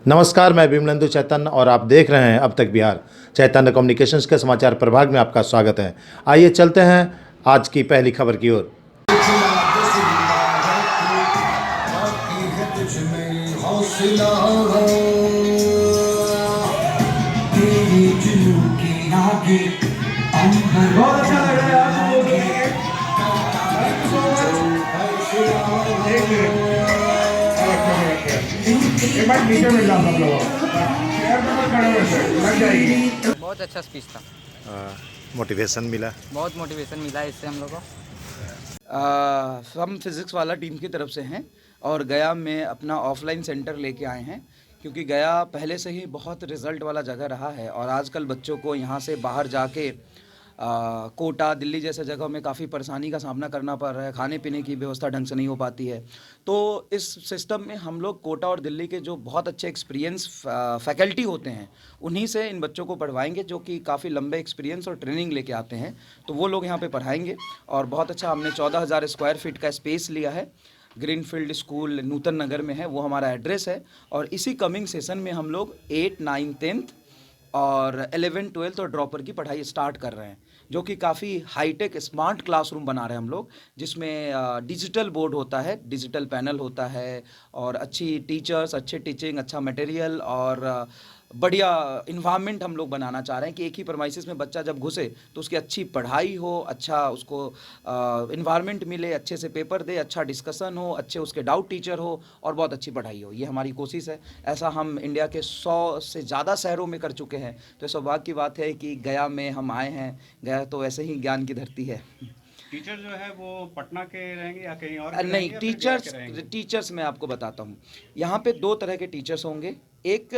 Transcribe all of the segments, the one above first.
नमस्कार, मैं विमलेंदु चैतन्य और आप देख रहे हैं अब तक बिहार। चैतन्य कम्युनिकेशंस के समाचार प्रभाग में आपका स्वागत है। आइए चलते हैं आज की पहली खबर की ओर। बहुत अच्छा लग रहा है आप लोगों को। एक बार नीचे मिल जाओ सब लोग, चेयर पे मत खड़े हुए थे, लग जाएगी। बहुत अच्छा स्पीच था। मोटिवेशन मिला। बहुत मोटिवेशन मिला इससे हम लोग को। हम फिज़िक्स वाला टीम की तरफ से हैं और गया में अपना ऑफलाइन सेंटर लेके आए हैं, क्योंकि गया पहले से ही बहुत रिज़ल्ट वाला जगह रहा है और आजकल बच्चों को यहाँ से बाहर जाके कोटा, दिल्ली जैसे जगहों में काफ़ी परेशानी का सामना करना पड़ रहा है। खाने पीने की व्यवस्था ढंग से नहीं हो पाती है। तो इस सिस्टम में हम लोग कोटा और दिल्ली के जो बहुत अच्छे एक्सपीरियंस फैकल्टी होते हैं, उन्हीं से इन बच्चों को पढ़वाएंगे, जो कि काफ़ी लंबे एक्सपीरियंस और ट्रेनिंग लेके आते हैं। तो वो लोग यहाँ पे पढ़ाएंगे और बहुत अच्छा, हमने 14,000 स्क्वायर फीट का स्पेस लिया है। ग्रीनफील्ड स्कूल नूतन नगर में है, वो हमारा एड्रेस है। और इसी कमिंग सेशन में हम लोग 8, 9, 10th और 11, 12th और ड्रॉपर की पढ़ाई स्टार्ट कर रहे हैं, जो कि काफ़ी हाईटेक स्मार्ट क्लासरूम बना रहे हैं हम लोग, जिसमें डिजिटल बोर्ड होता है, डिजिटल पैनल होता है और अच्छी टीचर्स, अच्छे टीचिंग, अच्छा मटेरियल और बढ़िया इन्वायरमेंट हम लोग बनाना चाह रहे हैं कि एक ही परमाइसिस में बच्चा जब घुसे तो उसकी अच्छी पढ़ाई हो, अच्छा उसको इन्वायरमेंट मिले, अच्छे से पेपर दे, अच्छा डिस्कशन हो, अच्छे उसके डाउट टीचर हो और बहुत अच्छी पढ़ाई हो। ये हमारी कोशिश है। ऐसा हम इंडिया के 100 से ज़्यादा शहरों में कर चुके हैं। तो सौभाग्य की बात है कि गया में हम आए हैं। गया तो वैसे ही ज्ञान की धरती है। टीचर जो है वो पटना के रहेंगे या कहीं और के नहीं, रहेंगे या फिर बिहार के रहेंगे? टीचर्स मैं आपको बताता हूँ। यहाँ पे 2 तरह के टीचर्स होंगे। एक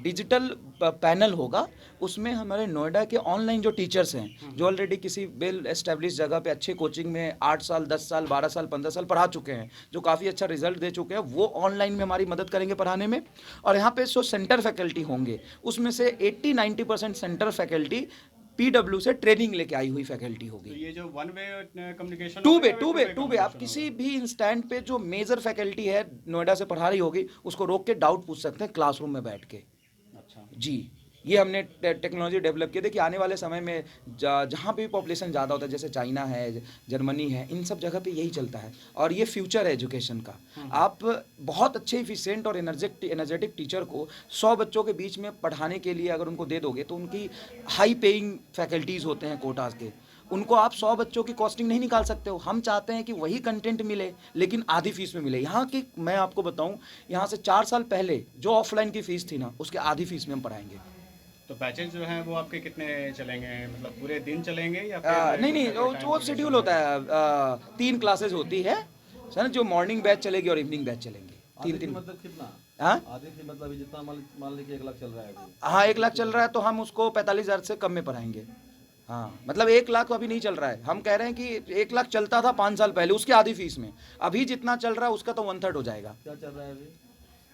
डिजिटल पैनल होगा, उसमें हमारे नोएडा के ऑनलाइन जो टीचर्स हैं, जो ऑलरेडी किसी वेल एस्टेब्लिश जगह पे अच्छे कोचिंग में 8 साल, 10 साल, 12 साल, 15 साल पढ़ा चुके हैं, जो काफ़ी अच्छा रिजल्ट दे चुके हैं, वो ऑनलाइन में हमारी मदद करेंगे पढ़ाने में। और यहाँ पे जो सेंटर फैकल्टी होंगे, उसमें से 80-90% सेंटर फैकल्टी पीडब्ल्यू से ट्रेनिंग लेके आई हुई फैकल्टी होगी। तो ये जो one way communication two way आप किसी भी इंस्टेंट पे जो मेजर फैकल्टी है नोएडा से पढ़ा रही होगी, उसको रोक के डाउट पूछ सकते हैं क्लासरूम में बैठ के। अच्छा, जी, ये हमने टेक्नोलॉजी डेवलप की। देखिए आने वाले समय में जहाँ पे भी पॉपुलेशन ज़्यादा होता है, जैसे चाइना है, जर्मनी है, इन सब जगह पे यही चलता है और ये फ्यूचर है एजुकेशन का। आप बहुत अच्छे इफिशिएंट और एनर्जेटिक टीचर को 100 बच्चों के बीच में पढ़ाने के लिए अगर उनको दे दोगे, तो उनकी हाई पेइंग फैकल्टीज़ होते हैं कोटास के, उनको आप 100 बच्चों की कॉस्टिंग नहीं निकाल सकते हो। हम चाहते हैं कि वही कंटेंट मिले लेकिन आधी फीस में मिले। यहाँ की मैं आपको बताऊँ, यहाँ से 4 साल पहले जो ऑफलाइन की फ़ीस थी ना, उसके आधी फीस में हम पढ़ाएंगे। तो बैचेज जो हैं वो आपके कितने चलेंगे, मतलब पूरे दिन चलेंगे या फिर नहीं, वो शेड्यूल होता है। 3 क्लासेज होती है सर, जो मॉर्निंग बैच चलेगी और इवनिंग बैच चलेंगे। आधे की 3 मतलब कितना? हाँ आधे की मतलब अभी जितना मान लीजिए 1 लाख चल रहा है अभी। हाँ, 1 लाख चल रहा है तो हम उसको 45,000 से कम में पढ़ाएंगे। हाँ, मतलब 1 लाख अभी नहीं चल रहा है। हम कह रहे हैं कि 1 लाख चलता था 5 साल पहले, उसकी आधी फीस में। अभी जितना चल रहा है उसका तो 1/3 हो जाएगा। क्या चल रहा है अभी?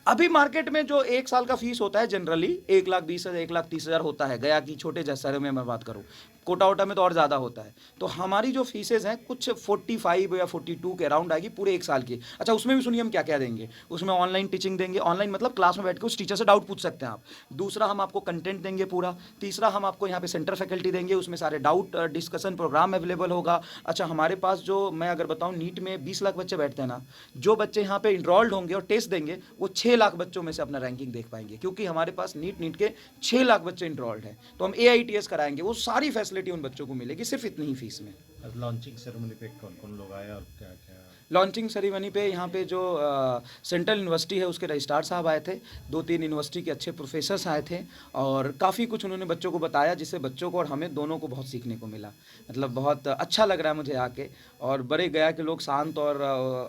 अभी मार्केट में जो 1 साल का फीस होता है जनरली 1,20,000, 1,30,000 होता है। गया की छोटे शहरों में मैं बात करूँ, कोटा वोटा में तो और ज़्यादा होता है। तो हमारी जो फीसेज हैं कुछ 45 या 42 के अराउंड आएगी पूरे 1 साल की। अच्छा, उसमें भी सुनिए हम क्या क्या देंगे। उसमें ऑनलाइन टीचिंग देंगे, ऑनलाइन मतलब क्लास में बैठ के उस टीचर से डाउट पूछ सकते हैं आप। दूसरा, हम आपको कंटेंट देंगे पूरा। तीसरा, हम आपको यहाँ पे सेंटर फैकल्टी देंगे, उसमें सारे डाउट डिस्कशन प्रोग्राम अवेलेबल होगा। अच्छा, हमारे पास जो मैं अगर बताऊँ, नीट में 20 लाख बच्चे बैठते हैं ना, जो बच्चे यहाँ पे इनरोल्ड होंगे और टेस्ट देंगे, वो 6 लाख बच्चों में से अपना रैंकिंग देख पाएंगे, क्योंकि हमारे पास नीट के 6 लाख बच्चे इनरोल्ड हैं। तो हम AITS कराएंगे, वो सारी फैसिलिटी उन बच्चों को मिलेगी सिर्फ इतनी ही फीस में। लॉन्चिंग सेरेमनी पे कौन कौन लोग आए और क्या क्या? लॉन्चिंग सेरेमनी पे यहाँ पे जो सेंट्रल यूनिवर्सिटी है उसके रजिस्ट्रार साहब आए थे, 2-3 यूनिवर्सिटी के अच्छे प्रोफेसर्स आए थे और काफ़ी कुछ उन्होंने बच्चों को बताया, जिससे बच्चों को और हमें दोनों को बहुत सीखने को मिला। मतलब बहुत अच्छा लग रहा है मुझे आके। और बड़े गया के लोग शांत और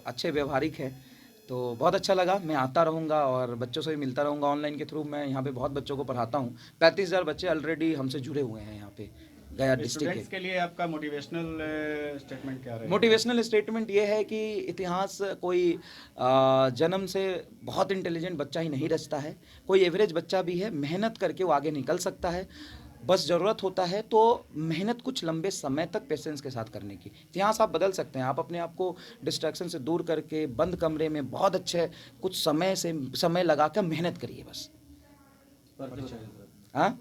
अच्छे व्यवहारिक हैं, तो बहुत अच्छा लगा। मैं आता रहूँगा और बच्चों से भी मिलता रहूँगा ऑनलाइन के थ्रू। मैं यहाँ पे बहुत बच्चों को पढ़ाता हूँ। 35,000 बच्चे ऑलरेडी हमसे जुड़े हुए हैं यहाँ पे गया डिस्ट्रिक्ट स्टूडेंट्स के। के लिए आपका मोटिवेशनल स्टेटमेंट क्या रहेगा? मोटिवेशनल स्टेटमेंट ये है कि इतिहास कोई जन्म से बहुत इंटेलिजेंट बच्चा ही नहीं रचता है। कोई एवरेज बच्चा भी है, मेहनत करके वो आगे निकल सकता है। बस ज़रूरत होता है तो मेहनत कुछ लंबे समय तक पेशेंस के साथ करने की। इतिहास आप बदल सकते हैं। आप अपने आप को डिस्ट्रैक्शन से दूर करके बंद कमरे में बहुत अच्छे कुछ समय लगा कर मेहनत करिए बस। हाँ,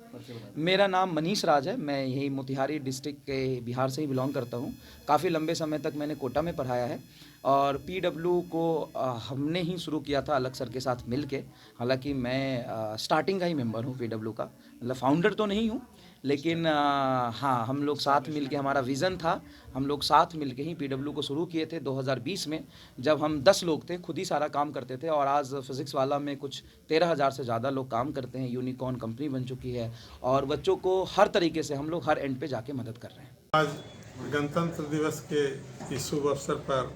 मेरा नाम मनीष राज है। मैं यही मोतिहारी डिस्ट्रिक्ट के बिहार से ही बिलोंग करता हूँ। काफ़ी लंबे समय तक मैंने कोटा में पढ़ाया है और पीडब्ल्यू को हमने ही शुरू किया था अलग सर के साथ मिल के। हालांकि मैं स्टार्टिंग का ही मेंबर हूँ पीडब्ल्यू का, मतलब फाउंडर तो नहीं हूँ, लेकिन हाँ, हम लोग साथ मिल के, हमारा विज़न था, हम लोग साथ मिल के ही पीडब्ल्यू को शुरू किए थे 2020 में, जब हम 10 लोग थे, खुद ही सारा काम करते थे। और आज फिज़िक्स वाला में कुछ 13,000 से ज़्यादा लोग काम करते हैं, यूनिकॉर्न कंपनी बन चुकी है और बच्चों को हर तरीके से हम लोग हर एंड पे जाके मदद कर रहे हैं। आज गणतंत्र दिवस के इस शुभ अवसर पर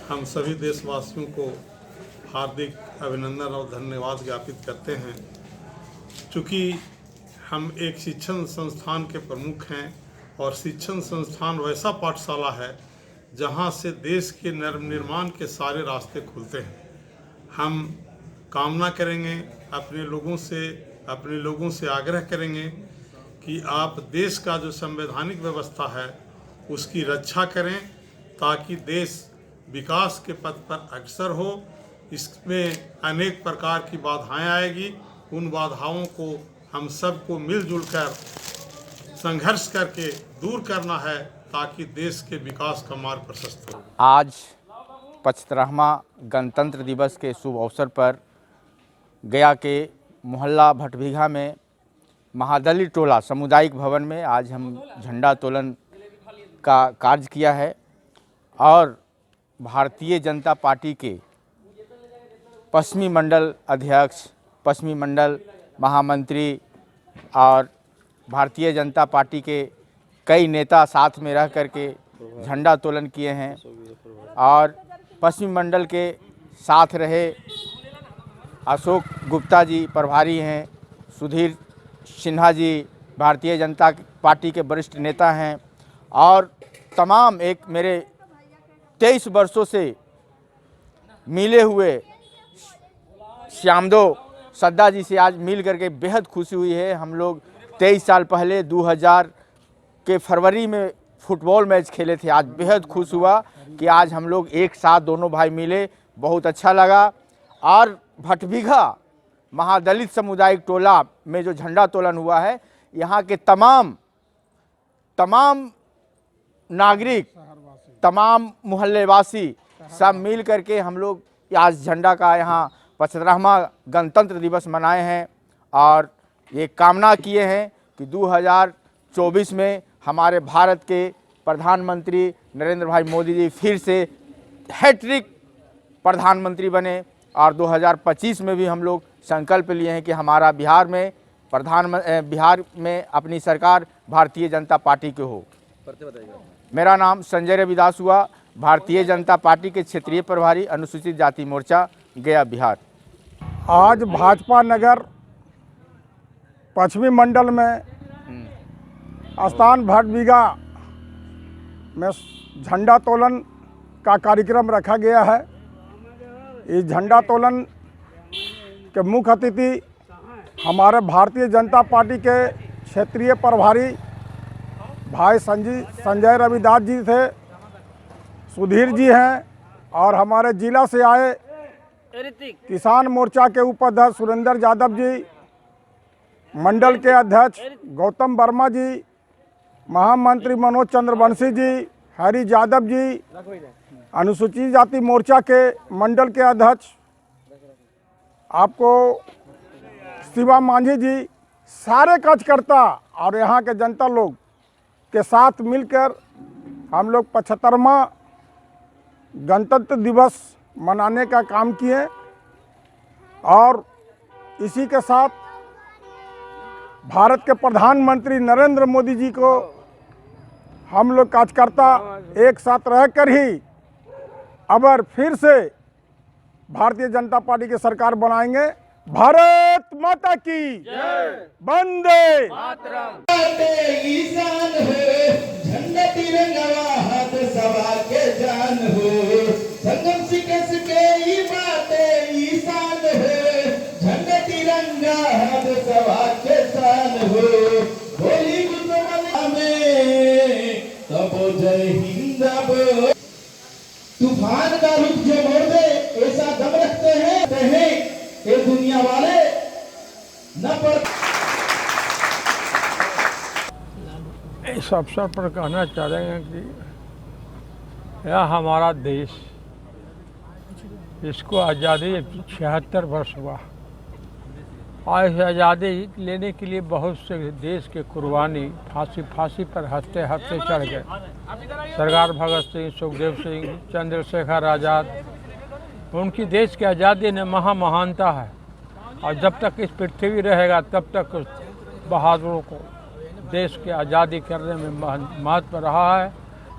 हम सभी देशवासियों को हार्दिक अभिनंदन और धन्यवाद ज्ञापित करते हैं। चूँकि हम एक शिक्षण संस्थान के प्रमुख हैं और शिक्षण संस्थान वैसा पाठशाला है जहां से देश के निर्माण के सारे रास्ते खुलते हैं। हम कामना करेंगे, अपने लोगों से आग्रह करेंगे कि आप देश का जो संवैधानिक व्यवस्था है उसकी रक्षा करें ताकि देश विकास के पथ पर अग्रसर हो। इसमें अनेक प्रकार की बाधाएं आएगी, उन बाधाओं को हम सबको मिलजुल कर संघर्ष करके दूर करना है ताकि देश के विकास का मार्ग प्रशस्त हो। आज 75वां गणतंत्र दिवस के शुभ अवसर पर गया के मोहल्ला भटभीघा में महादलित टोला सामुदायिक भवन में आज हम झंडा तोलन का कार्य किया है और भारतीय जनता पार्टी के पश्चिमी मंडल अध्यक्ष, पश्चिमी मंडल महामंत्री और भारतीय जनता पार्टी के कई नेता साथ में रह करके झंडा तोलन किए हैं और पश्चिमी मंडल के साथ रहे अशोक गुप्ता जी प्रभारी हैं, सुधीर सिन्हा जी भारतीय जनता पार्टी के वरिष्ठ नेता हैं और तमाम एक मेरे 23 वर्षों से मिले हुए श्यामदो सद्दा जी से आज मिल करके बेहद खुशी हुई है। हम लोग 23 साल पहले 2000 के फरवरी में फुटबॉल मैच खेले थे। आज बेहद खुश हुआ कि आज हम लोग एक साथ दोनों भाई मिले, बहुत अच्छा लगा। और भटभीघा महादलित सामुदायिक टोला में जो झंडा तोलन हुआ है, यहाँ के तमाम नागरिक, तमाम मोहल्लेवासी सब मिल करके हम लोग आज झंडा का यहाँ 75वां गणतंत्र दिवस मनाए हैं और ये कामना किए हैं कि 2024 में हमारे भारत के प्रधानमंत्री नरेंद्र भाई मोदी जी फिर से हैट्रिक प्रधानमंत्री बने और 2025 में भी हम लोग संकल्प लिए हैं कि हमारा बिहार में अपनी सरकार भारतीय जनता पार्टी की हो। मेरा नाम संजय रविदास हुआ, भारतीय जनता पार्टी के क्षेत्रीय प्रभारी, अनुसूचित जाति मोर्चा, गया, बिहार। आज भाजपा नगर पश्चिमी मंडल में स्थान भटभीघा में झंडा तोलन का कार्यक्रम रखा गया है। इस झंडा तोलन के मुख्य अतिथि हमारे भारतीय जनता पार्टी के क्षेत्रीय प्रभारी भाई संजय रविदास जी थे, सुधीर जी हैं और हमारे जिला से आए किसान मोर्चा के उपाध्यक्ष सुरेंद्र यादव जी, मंडल के अध्यक्ष गौतम वर्मा जी, महामंत्री मनोज चंद्रवंशी जी, हरी यादव जी, अनुसूचित जाति मोर्चा के मंडल के अध्यक्ष आपको शिवा मांझी जी, सारे कार्यकर्ता और यहाँ के जनता लोग के साथ मिलकर हम लोग 75वां गणतंत्र दिवस मनाने का काम किए और इसी के साथ भारत के प्रधानमंत्री नरेंद्र मोदी जी को हम लोग कार्यकर्ता एक साथ रहकर ही अगर फिर से भारतीय जनता पार्टी की सरकार बनाएंगे। भारत माता की वंदे मातरम। ईशान हो झंडा तिरंगा हाथ सवार के जान हो, संगम शिकस के ही बातें ईशान हो झंडा तिरंगा हाथ सवार के शान हो। होली दुश्मन में तब जय हिंद बोल। तूफान का रुख जो मोड़ दे ऐसा दम रखते हैं ये दुनिया वाले न पड़ता। इस अवसर पर कहना चाह रहे हैं कि यह हमारा देश, इसको आज़ादी 76 वर्ष हुआ और इस आज़ादी लेने के लिए बहुत से देश के कुर्बानी फांसी पर हंसते हंसते चढ़ गए। सरदार भगत सिंह, सुखदेव सिंह, चंद्रशेखर आज़ाद, उनकी देश की आज़ादी ने महानता है और जब तक इस पृथ्वी रहेगा तब तक बहादुरों को देश की आज़ादी करने में महत्व रहा है।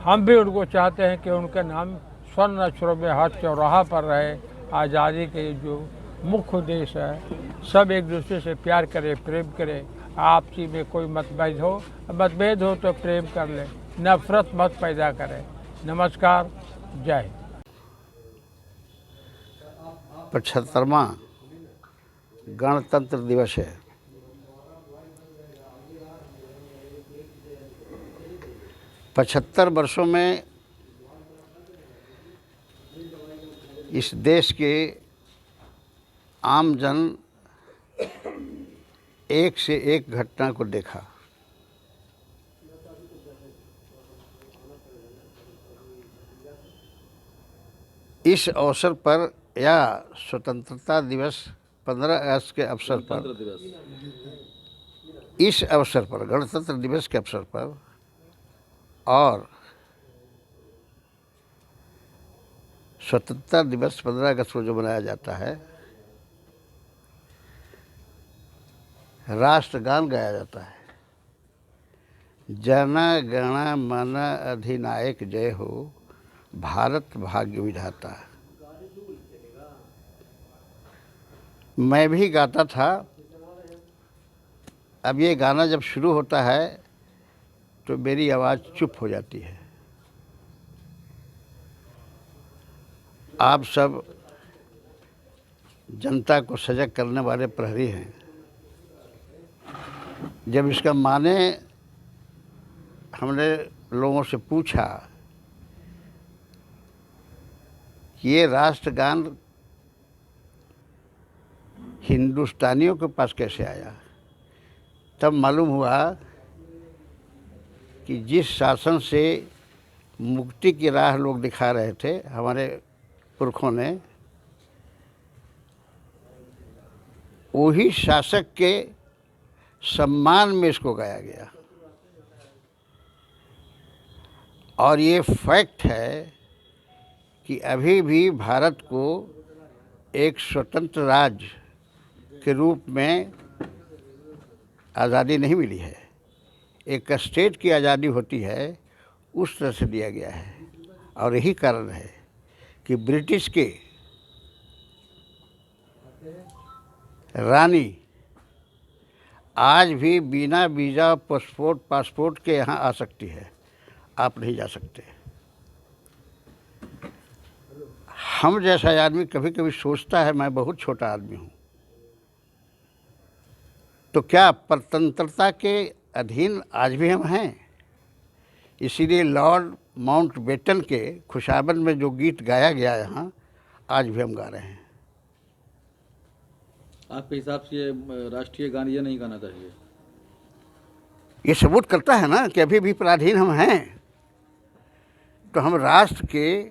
हम भी उनको चाहते हैं कि उनके नाम स्वर्ण अक्षरों में हर चौराहा पर रहे। आज़ादी के जो मुख्य उद्देश्य है, सब एक दूसरे से प्यार करें, प्रेम करें, आपसी में कोई मतभेद हो तो प्रेम कर ले, नफरत मत पैदा करें। नमस्कार, जय हिंद। 75वां गणतंत्र दिवस है। पचहत्तर वर्षों में इस देश के आम जन एक से एक घटना को देखा। इस अवसर पर या स्वतंत्रता दिवस 15 अगस्त के अवसर पर, इस अवसर पर गणतंत्र दिवस के अवसर पर और स्वतंत्रता दिवस 15 अगस्त को जो मनाया जाता है, राष्ट्रगान गाया जाता है। जन गण मन अधिनायक जय हो, भारत भाग्य विधाता। मैं भी गाता था। अब ये गाना जब शुरू होता है तो मेरी आवाज़ चुप हो जाती है। आप सब जनता को सजग करने वाले प्रहरी हैं। जब इसका माने हमने लोगों से पूछा कि ये राष्ट्रगान हिंदुस्तानियों के पास कैसे आया, तब मालूम हुआ कि जिस शासन से मुक्ति की राह लोग दिखा रहे थे हमारे पुरखों ने, वही शासक के सम्मान में इसको गाया गया। और ये फैक्ट है कि अभी भी भारत को एक स्वतंत्र राज्य के रूप में आज़ादी नहीं मिली है। एक स्टेट की आज़ादी होती है, उस तरह से दिया गया है। और यही कारण है कि ब्रिटिश के रानी आज भी बिना वीज़ा पासपोर्ट के यहाँ आ सकती है, आप नहीं जा सकते। हम जैसा आदमी कभी कभी सोचता है मैं बहुत छोटा आदमी हूँ, तो क्या परतंत्रता के अधीन आज भी हम हैं? इसीलिए लॉर्ड माउंटबेटन के खुशाबन में जो गीत गाया गया यहाँ, आज भी हम गा रहे हैं। आपके हिसाब से ये राष्ट्रीय गान ये नहीं गाना चाहिए? ये सबूत करता है ना कि अभी भी पराधीन हम हैं। तो हम राष्ट्र के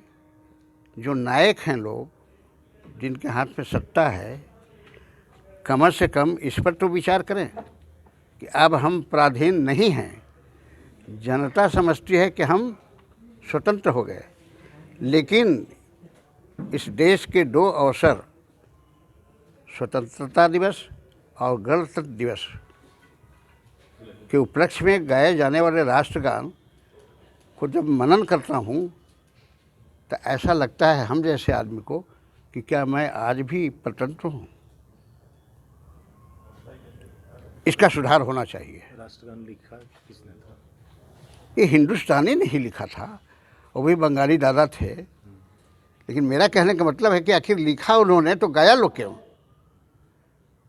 जो नायक हैं लोग, जिनके हाथ में सत्ता है, कम से कम इस पर तो विचार करें कि अब हम पराधीन नहीं हैं। जनता समझती है कि हम स्वतंत्र हो गए, लेकिन इस देश के दो अवसर, स्वतंत्रता दिवस और गणतंत्र दिवस के उपलक्ष्य में गाए जाने वाले राष्ट्रगान को जब मनन करता हूँ तो ऐसा लगता है हम जैसे आदमी को कि क्या मैं आज भी स्वतंत्र हूँ। इसका सुधार होना चाहिए। राष्ट्रगान लिखा किसने था? ये हिंदुस्तानी ने ही लिखा था, वो भी बंगाली दादा थे। लेकिन मेरा कहने का मतलब है कि आखिर लिखा उन्होंने तो गाया लोग क्यों?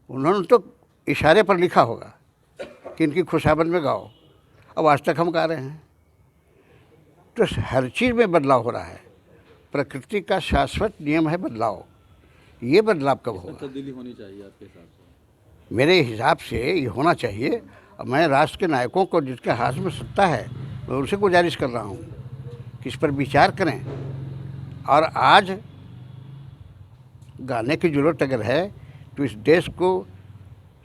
उन्होंने तो इशारे पर लिखा होगा कि इनकी खुशाबन में गाओ। अब आज तक हम गा रहे हैं। तो हर चीज़ में बदलाव हो रहा है। प्रकृति का शाश्वत नियम है बदलाव। ये बदलाव कब होगा? तब्दीली होनी चाहिए आपके हिसाब से? मेरे हिसाब से ये होना चाहिए। और मैं राष्ट्र के नायकों को, जिसके हाथ में सत्ता है, मैं उनसे गुजारिश कर रहा हूँ कि इस पर विचार करें। और आज गाने की ज़रूरत अगर है तो इस देश को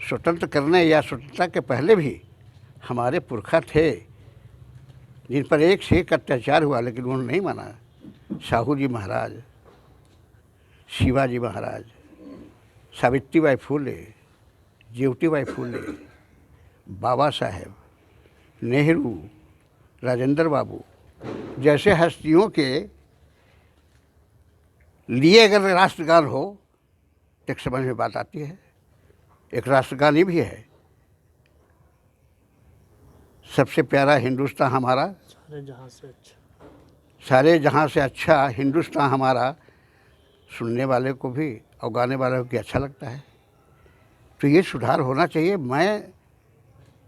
स्वतंत्र करने या स्वतंत्रता के पहले भी हमारे पुरखा थे जिन पर एक से एक अत्याचार हुआ, लेकिन उन्होंने नहीं माना। साहू जी महाराज, शिवाजी महाराज, सावित्रीबाई फूले, ज्योतिबाई फूले, बाबा साहेब, नेहरू, राजेंद्र बाबू जैसे हस्तियों के लिए अगर राष्ट्रगान हो तो एक समझ में बात आती है। एक राष्ट्रगान ये भी है, सबसे प्यारा हिंदुस्तान हमारा, सारे जहाँ से अच्छा हिंदुस्तान हमारा। सुनने वाले को भी और गाने वाले को भी अच्छा लगता है। तो ये सुधार होना चाहिए। मैं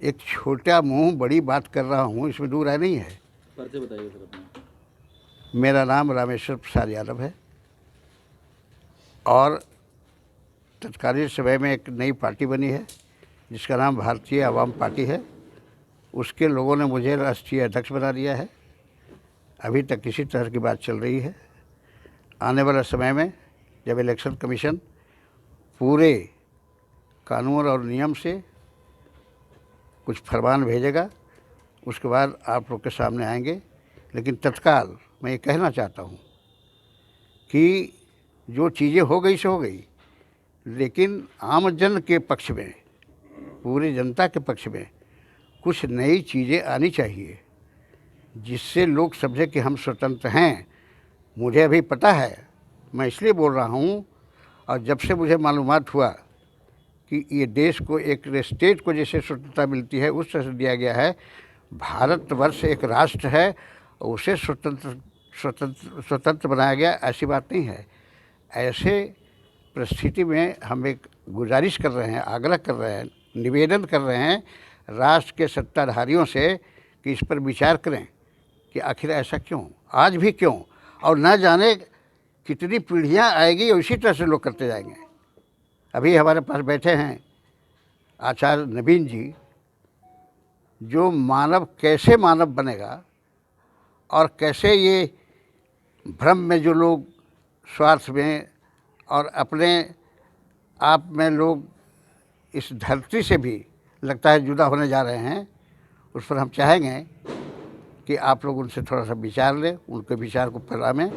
एक छोटा मुंह बड़ी बात कर रहा हूँ, इसमें दूर राय नहीं है। परिचय बताइए सर अपना। मेरा नाम रामेश्वर प्रसाद यादव है और तत्कालीन समय में एक नई पार्टी बनी है जिसका नाम भारतीय आवाम पार्टी है। उसके लोगों ने मुझे राष्ट्रीय अध्यक्ष बना दिया है। अभी तक इसी तरह की बात चल रही है। आने वाला समय में जब इलेक्शन कमीशन पूरे कानून और नियम से कुछ फरमान भेजेगा, उसके बाद आप लोग के सामने आएंगे। लेकिन तत्काल मैं ये कहना चाहता हूँ कि जो चीज़ें हो गई सो हो गई, लेकिन आम जन के पक्ष में, पूरी जनता के पक्ष में कुछ नई चीज़ें आनी चाहिए जिससे लोग समझे कि हम स्वतंत्र हैं। मुझे अभी पता है, मैं इसलिए बोल रहा हूँ, और जब से मुझे मालूमात हुआ कि ये देश को, एक स्टेट को जैसे स्वतंत्रता मिलती है उस तरह से दिया गया है। भारतवर्ष एक राष्ट्र है और उसे स्वतंत्र बनाया गया, ऐसी बात नहीं है। ऐसे परिस्थिति में हम एक गुजारिश कर रहे हैं, आग्रह कर रहे हैं, निवेदन कर रहे हैं राष्ट्र के सत्ताधारियों से कि इस पर विचार करें कि आखिर ऐसा क्यों, आज भी क्यों, और न जाने कितनी पीढ़ियां आएगी और इसी तरह से लोग करते जाएंगे। अभी हमारे पास बैठे हैं आचार्य नवीन जी, जो मानव कैसे मानव बनेगा और कैसे ये भ्रम में जो लोग स्वार्थ में और अपने आप में लोग इस धरती से भी लगता है जुदा होने जा रहे हैं, उस पर हम चाहेंगे कि आप लोग उनसे थोड़ा सा विचार लें, उनके विचार को फैलाएं।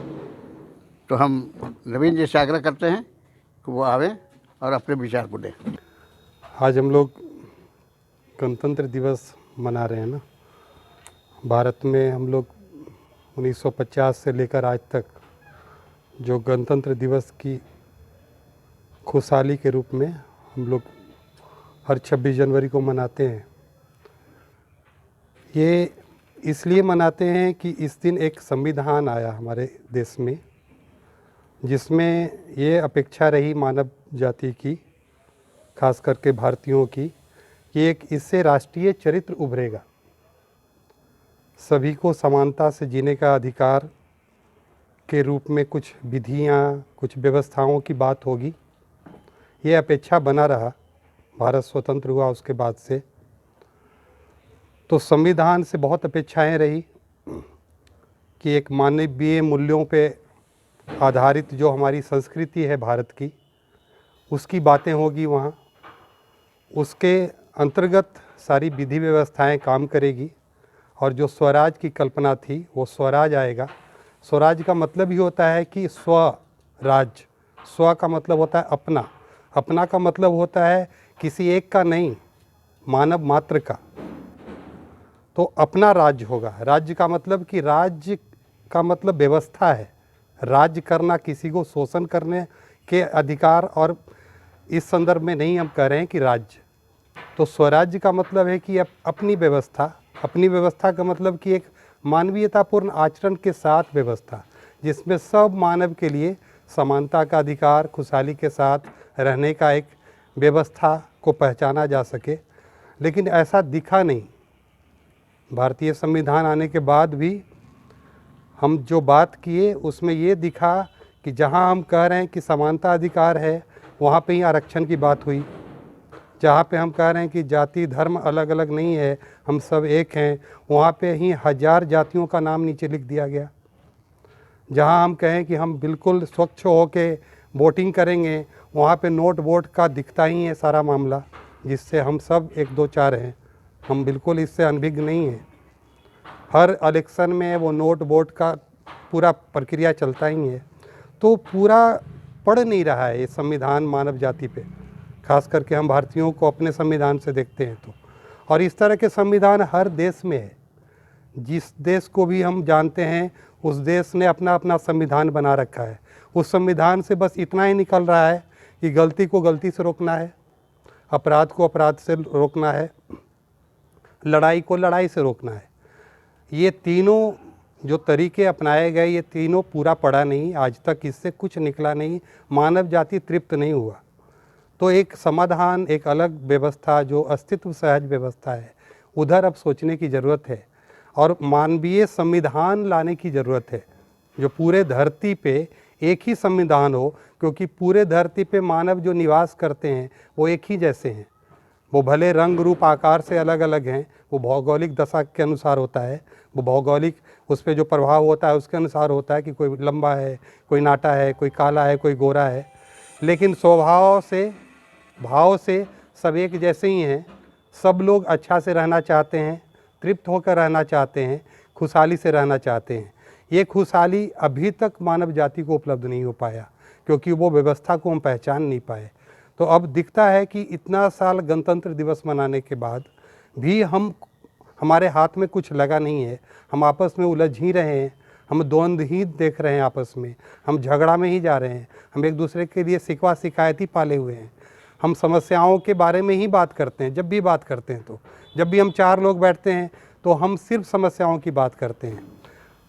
तो हम नवीन जी से आग्रह करते हैं कि वो आवें और अपने विचार को दें। आज हम लोग गणतंत्र दिवस मना रहे हैं ना। भारत में हम लोग 1950 से लेकर आज तक जो गणतंत्र दिवस की खुशहाली के रूप में हम लोग हर 26 जनवरी को मनाते हैं। ये इसलिए मनाते हैं कि इस दिन एक संविधान आया हमारे देश में, जिसमें ये अपेक्षा रही मानव जाति की, खास करके भारतीयों की, कि एक इससे राष्ट्रीय चरित्र उभरेगा, सभी को समानता से जीने का अधिकार के रूप में कुछ विधियां, कुछ व्यवस्थाओं की बात होगी। ये अपेक्षा बना रहा भारत स्वतंत्र हुआ उसके बाद से। तो संविधान से बहुत अपेक्षाएं रही कि एक मानवीय मूल्यों पे आधारित जो हमारी संस्कृति है भारत की, उसकी बातें होगी वहाँ, उसके अंतर्गत सारी विधि व्यवस्थाएं काम करेगी और जो स्वराज की कल्पना थी वो स्वराज आएगा। स्वराज का मतलब ही होता है कि स्वराज, स्व का मतलब होता है अपना, अपना का मतलब होता है किसी एक का नहीं, मानव मात्र का। तो अपना राज्य होगा। राज्य का मतलब कि राज्य का मतलब व्यवस्था है, राज्य करना, किसी को शोषण करने के अधिकार, और इस संदर्भ में नहीं हम कह रहे हैं कि राज्य। तो स्वराज्य का मतलब है कि अपनी व्यवस्था, अपनी व्यवस्था का मतलब कि एक मानवीयतापूर्ण आचरण के साथ व्यवस्था, जिसमें सब मानव के लिए समानता का अधिकार, खुशहाली के साथ रहने का एक व्यवस्था को पहचाना जा सके। लेकिन ऐसा दिखा नहीं। भारतीय संविधान आने के बाद भी हम जो बात किए उसमें ये दिखा कि जहां हम कह रहे हैं कि समानता अधिकार है, वहां पे ही आरक्षण की बात हुई। जहाँ पे हम कह रहे हैं कि जाति धर्म अलग अलग नहीं है, हम सब एक हैं, वहाँ पे ही 1000 जातियों का नाम नीचे लिख दिया गया। जहाँ हम कहें कि हम बिल्कुल स्वच्छ होके वोटिंग करेंगे, वहाँ पे नोट वोट का दिखता ही है सारा मामला, जिससे हम सब 1 2 4 हैं। हम बिल्कुल इससे अनभिज्ञ नहीं हैं। हर इलेक्शन में वो नोट वोट का पूरा प्रक्रिया चलता ही है। तो पूरा पढ़ नहीं रहा है ये संविधान मानव जाति पे, खास करके हम भारतीयों को अपने संविधान से देखते हैं तो। और इस तरह के संविधान हर देश में है। जिस देश को भी हम जानते हैं उस देश ने अपना अपना संविधान बना रखा है। उस संविधान से बस इतना ही निकल रहा है कि गलती को गलती से रोकना है, अपराध को अपराध से रोकना है, लड़ाई को लड़ाई से रोकना है। ये तीनों जो तरीके अपनाए गए, ये तीनों पूरा पड़ा नहीं, आज तक इससे कुछ निकला नहीं, मानव जाति तृप्त नहीं हुआ। तो एक समाधान, एक अलग व्यवस्था जो अस्तित्व सहज व्यवस्था है, उधर अब सोचने की ज़रूरत है और मानवीय संविधान लाने की ज़रूरत है, जो पूरे धरती पे एक ही संविधान हो, क्योंकि पूरे धरती पे मानव जो निवास करते हैं वो एक ही जैसे हैं। वो भले रंग रूप आकार से अलग अलग हैं, वो भौगोलिक दशा के अनुसार होता है, वो भौगोलिक उस पर जो प्रभाव होता है उसके अनुसार होता है कि कोई लंबा है, कोई नाटा है, कोई काला है, कोई गोरा है, लेकिन स्वभाव से भाव से सब एक जैसे ही हैं। सब लोग अच्छा से रहना चाहते हैं, तृप्त होकर रहना चाहते हैं, खुशहाली से रहना चाहते हैं। ये खुशहाली अभी तक मानव जाति को उपलब्ध नहीं हो पाया, क्योंकि वो व्यवस्था को हम पहचान नहीं पाए। तो अब दिखता है कि इतना साल गणतंत्र दिवस मनाने के बाद भी हमारे हाथ में कुछ लगा नहीं है। हम आपस में उलझ ही रहे हैं, हम द्वंद्व ही देख रहे हैं आपस में, हम झगड़ा में ही जा रहे हैं, हम एक दूसरे के लिए शिकवा शिकायत ही पाले हुए हैं। हम समस्याओं के बारे में ही बात करते हैं, जब भी बात करते हैं तो जब भी हम 4 लोग बैठते हैं तो हम सिर्फ समस्याओं की बात करते हैं।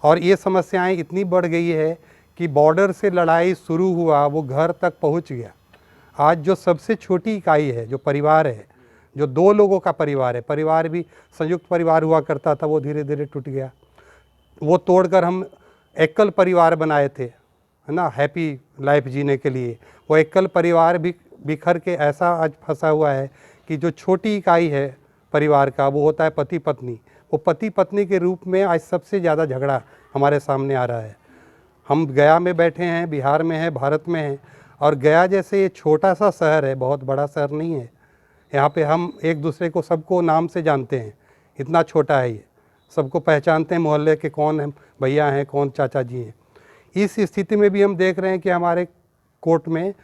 और ये समस्याएं इतनी बढ़ गई है कि बॉर्डर से लड़ाई शुरू हुआ वो घर तक पहुंच गया। आज जो सबसे छोटी इकाई है, जो परिवार है, जो 2 लोगों का परिवार है, परिवार भी संयुक्त परिवार हुआ करता था, वो धीरे धीरे टूट गया। वो तोड़कर हम एकल परिवार बनाए थे, है ना, हैप्पी लाइफ जीने के लिए। वो एकल परिवार भी बिखर के ऐसा आज फंसा हुआ है कि जो छोटी इकाई है परिवार का, वो होता है पति पत्नी। वो पति पत्नी के रूप में आज सबसे ज़्यादा झगड़ा हमारे सामने आ रहा है। हम गया में बैठे हैं, बिहार में हैं, भारत में हैं, और गया जैसे ये छोटा सा शहर है, बहुत बड़ा शहर नहीं है। यहाँ पे हम एक दूसरे को सबको नाम से जानते हैं, इतना छोटा है ये, सबको पहचानते हैं, मोहल्ले के कौन हैं भैया हैं, कौन चाचा जी हैं। इस स्थिति में भी हम देख रहे हैं कि हमारे कोर्ट में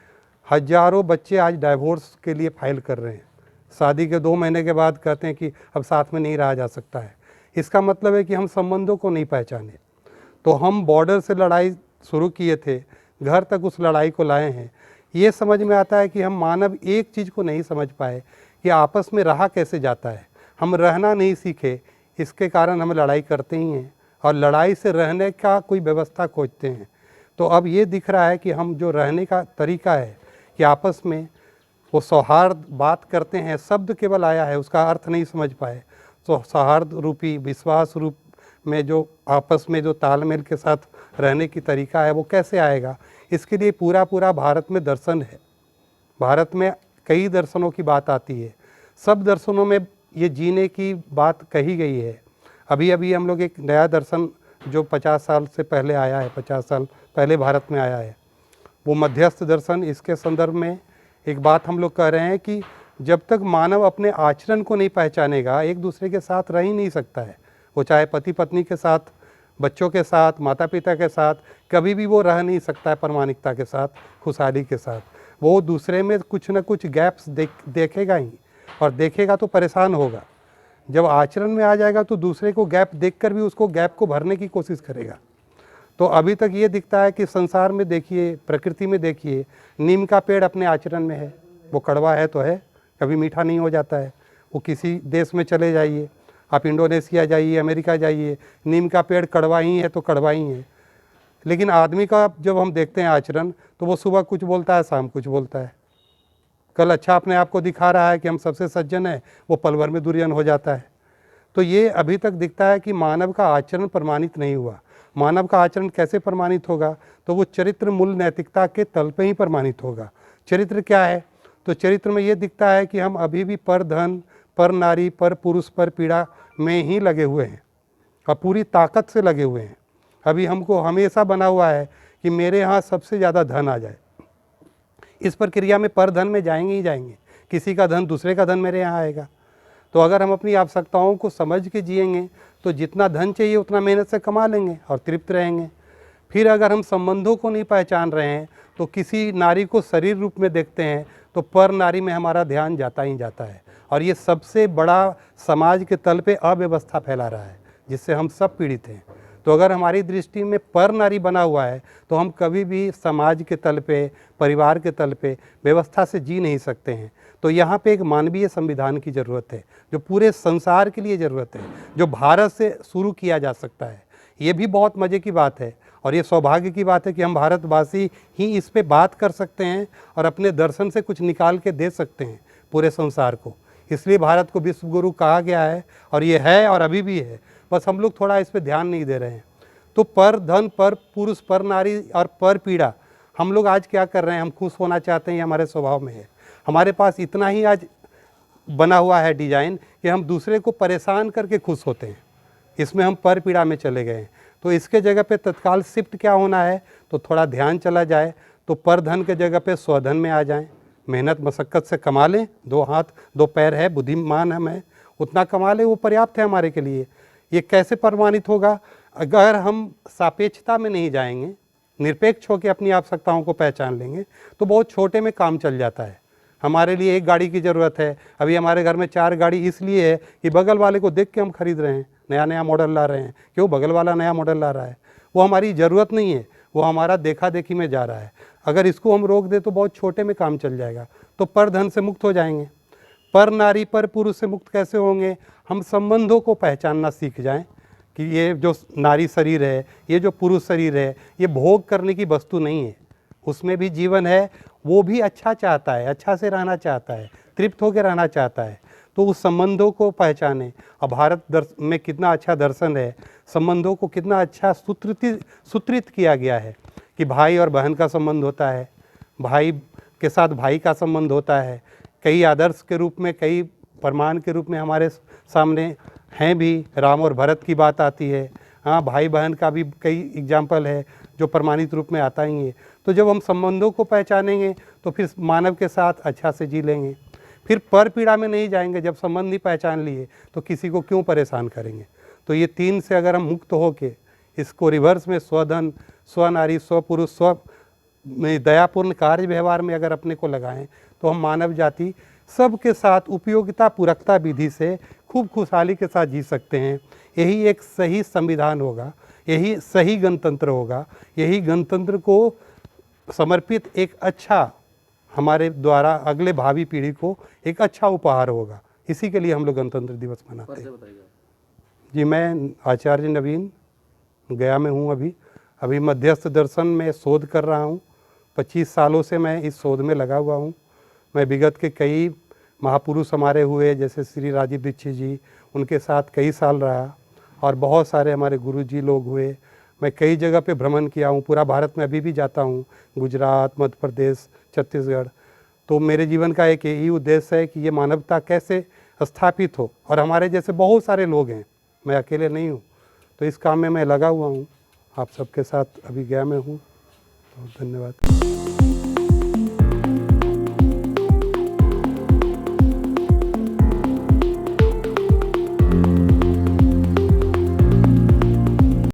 हजारों बच्चे आज डाइवोर्स के लिए फाइल कर रहे हैं। शादी के 2 महीने के बाद कहते हैं कि अब साथ में नहीं रहा जा सकता है। इसका मतलब है कि हम संबंधों को नहीं पहचाने। तो हम बॉर्डर से लड़ाई शुरू किए थे, घर तक उस लड़ाई को लाए हैं। ये समझ में आता है कि हम मानव एक चीज़ को नहीं समझ पाए कि आपस में रहा कैसे जाता है। हम रहना नहीं सीखे, इसके कारण हम लड़ाई करते ही हैं और लड़ाई से रहने का कोई व्यवस्था खोजते हैं। तो अब ये दिख रहा है कि हम जो रहने का तरीका है कि आपस में वो सौहार्द बात करते हैं, शब्द केवल आया है, उसका अर्थ नहीं समझ पाए। तो सौहार्द रूपी, विश्वास रूप में जो आपस में जो तालमेल के साथ रहने की तरीका है वो कैसे आएगा, इसके लिए पूरा भारत में दर्शन है। भारत में कई दर्शनों की बात आती है, सब दर्शनों में ये जीने की बात कही गई है। अभी अभी हम लोग एक नया दर्शन जो 50 साल से पहले आया है, 50 साल पहले भारत में आया है, वो मध्यस्थ दर्शन। इसके संदर्भ में एक बात हम लोग कह रहे हैं कि जब तक मानव अपने आचरण को नहीं पहचानेगा, एक दूसरे के साथ रह ही नहीं सकता है। वो चाहे पति पत्नी के साथ, बच्चों के साथ, माता पिता के साथ, कभी भी वो रह नहीं सकता है प्रामाणिकता के साथ, खुशहाली के साथ। वो दूसरे में कुछ न कुछ गैप्स देखेगा ही, और देखेगा तो परेशान होगा। जब आचरण में आ जाएगा तो दूसरे को गैप देखकर भी उसको गैप को भरने की कोशिश करेगा। तो अभी तक ये दिखता है कि संसार में देखिए, प्रकृति में देखिए, नीम का पेड़ अपने आचरण में है, वो कड़वा है तो है, कभी मीठा नहीं हो जाता है। वो किसी देश में चले जाइए, आप इंडोनेशिया जाइए, अमेरिका जाइए, नीम का पेड़ कड़वा ही है तो कड़वा ही है। लेकिन आदमी का जब हम देखते हैं आचरण, तो वो सुबह कुछ बोलता है, शाम कुछ बोलता है। कल अच्छा अपने आप को दिखा रहा है कि हम सबसे सज्जन हैं, वो पल भर में दुर्जन हो जाता है। तो ये अभी तक दिखता है कि मानव का आचरण प्रमाणित नहीं हुआ। मानव का आचरण कैसे प्रमाणित होगा? तो वो चरित्र मूल नैतिकता के तल पे ही प्रमाणित होगा। चरित्र क्या है? तो चरित्र में ये दिखता है कि हम अभी भी पर धन, पर नारी, पर पुरुष, पर पीड़ा में ही लगे हुए हैं और पूरी ताकत से लगे हुए हैं। अभी हमको हमेशा बना हुआ है कि मेरे यहाँ सबसे ज़्यादा धन आ जाए। इस प्रक्रिया में पर धन में जाएंगे ही जाएंगे, किसी का धन दूसरे का धन मेरे यहाँ आएगा। तो अगर हम अपनी आवश्यकताओं को समझ के जिएंगे तो जितना धन चाहिए उतना मेहनत से कमा लेंगे और तृप्त रहेंगे। फिर अगर हम संबंधों को नहीं पहचान रहे हैं तो किसी नारी को शरीर रूप में देखते हैं तो पर नारी में हमारा ध्यान जाता ही जाता है, और ये सबसे बड़ा समाज के तल पे अव्यवस्था फैला रहा है जिससे हम सब पीड़ित हैं। तो अगर हमारी दृष्टि में पर नारी बना हुआ है तो हम कभी भी समाज के तल पे, परिवार के तल पे व्यवस्था से जी नहीं सकते हैं। तो यहाँ पे एक मानवीय संविधान की ज़रूरत है जो पूरे संसार के लिए ज़रूरत है, जो भारत से शुरू किया जा सकता है। ये भी बहुत मज़े की बात है और ये सौभाग्य की बात है कि हम भारतवासी ही इस पे बात कर सकते हैं और अपने दर्शन से कुछ निकाल के दे सकते हैं पूरे संसार को। इसलिए भारत को विश्व गुरु कहा गया है और ये है और अभी भी है, बस हम लोग थोड़ा इस पे ध्यान नहीं दे रहे हैं। तो पर धन, पर पुरुष, पर नारी और पर पीड़ा, हम लोग आज क्या कर रहे हैं? हम खुश होना चाहते हैं, ये हमारे स्वभाव में है। हमारे पास इतना ही आज बना हुआ है डिजाइन कि हम दूसरे को परेशान करके खुश होते हैं, इसमें हम पर पीड़ा में चले गए हैं। तो इसके जगह पे तत्काल शिफ्ट क्या होना है? तो थोड़ा ध्यान चला जाए तो पर धन के जगह पे स्वधन में आ जाएं, मेहनत मशक्क़त से कमा लें, 2 हाथ 2 पैर है, बुद्धिमान हम हैं, उतना कमा लें, वो पर्याप्त है हमारे के लिए। ये कैसे प्रमाणित होगा? अगर हम सापेक्षता में नहीं जाएंगे, निरपेक्ष होकर अपनी आवश्यकताओं को पहचान लेंगे तो बहुत छोटे में काम चल जाता है। हमारे लिए 1 गाड़ी की ज़रूरत है, अभी हमारे घर में 4 गाड़ी इसलिए है कि बगल वाले को देख के हम खरीद रहे हैं, नया नया मॉडल ला रहे हैं। क्यों? बगल वाला नया मॉडल ला रहा है, वो हमारी ज़रूरत नहीं है, वो हमारा देखा देखी में जा रहा है। अगर इसको हम रोक दें तो बहुत छोटे में काम चल जाएगा। तो पर धन से मुक्त हो जाएंगे। पर नारी, पर पुरुष से मुक्त कैसे होंगे? हम संबंधों को पहचानना सीख जाएं कि ये जो नारी शरीर है, ये जो पुरुष शरीर है, ये भोग करने की वस्तु नहीं है, उसमें भी जीवन है, वो भी अच्छा चाहता है, अच्छा से रहना चाहता है, तृप्त होकर रहना चाहता है। तो उस संबंधों को पहचानें। अब भारत में कितना अच्छा दर्शन है, संबंधों को कितना अच्छा सूत्रित किया गया है कि भाई और बहन का संबंध होता है, भाई के साथ भाई का संबंध होता है। कई आदर्श के रूप में, कई प्रमाण के रूप में हमारे सामने हैं भी, राम और भरत की बात आती है। हाँ, भाई बहन का भी कई एग्जाम्पल है जो प्रमाणित रूप में आता ही है। तो जब हम संबंधों को पहचानेंगे तो फिर मानव के साथ अच्छा से जी लेंगे। फिर पर पीड़ा में नहीं जाएंगे। जब संबंध ही पहचान लिए तो किसी को क्यों परेशान करेंगे? तो ये 3 से अगर हम मुक्त होके इसको रिवर्स में स्वधन, स्वनारी, स्वपुरुष, स्व में दयापूर्ण कार्य व्यवहार में अगर अपने को लगाएं तो हम मानव जाति सबके साथ उपयोगिता पूरकता विधि से खूब खुशहाली के साथ जी सकते हैं। यही एक सही संविधान होगा, यही सही गणतंत्र होगा, यही गणतंत्र को समर्पित एक अच्छा, हमारे द्वारा अगले भावी पीढ़ी को एक अच्छा उपहार होगा। इसी के लिए हम लोग गणतंत्र दिवस मनाते हैं। जी, मैं आचार्य नवीन गया में हूँ। अभी मध्यस्थ दर्शन में शोध कर रहा हूँ। 25 सालों से मैं इस शोध में लगा हुआ हूँ। मैं विगत के कई महापुरुष हमारे हुए, जैसे श्री राजीव दीक्षित जी, उनके साथ कई साल रहा और बहुत सारे हमारे गुरु जी लोग हुए। मैं कई जगह पे भ्रमण किया हूँ, पूरा भारत में अभी भी जाता हूँ, गुजरात, मध्य प्रदेश, छत्तीसगढ़। तो मेरे जीवन का एक यही उद्देश्य है कि ये मानवता कैसे स्थापित हो, और हमारे जैसे बहुत सारे लोग हैं, मैं अकेले नहीं हूँ। तो इस काम में मैं लगा हुआ हूँ, आप सबके साथ अभी गया मैं हूँ। तो धन्यवाद।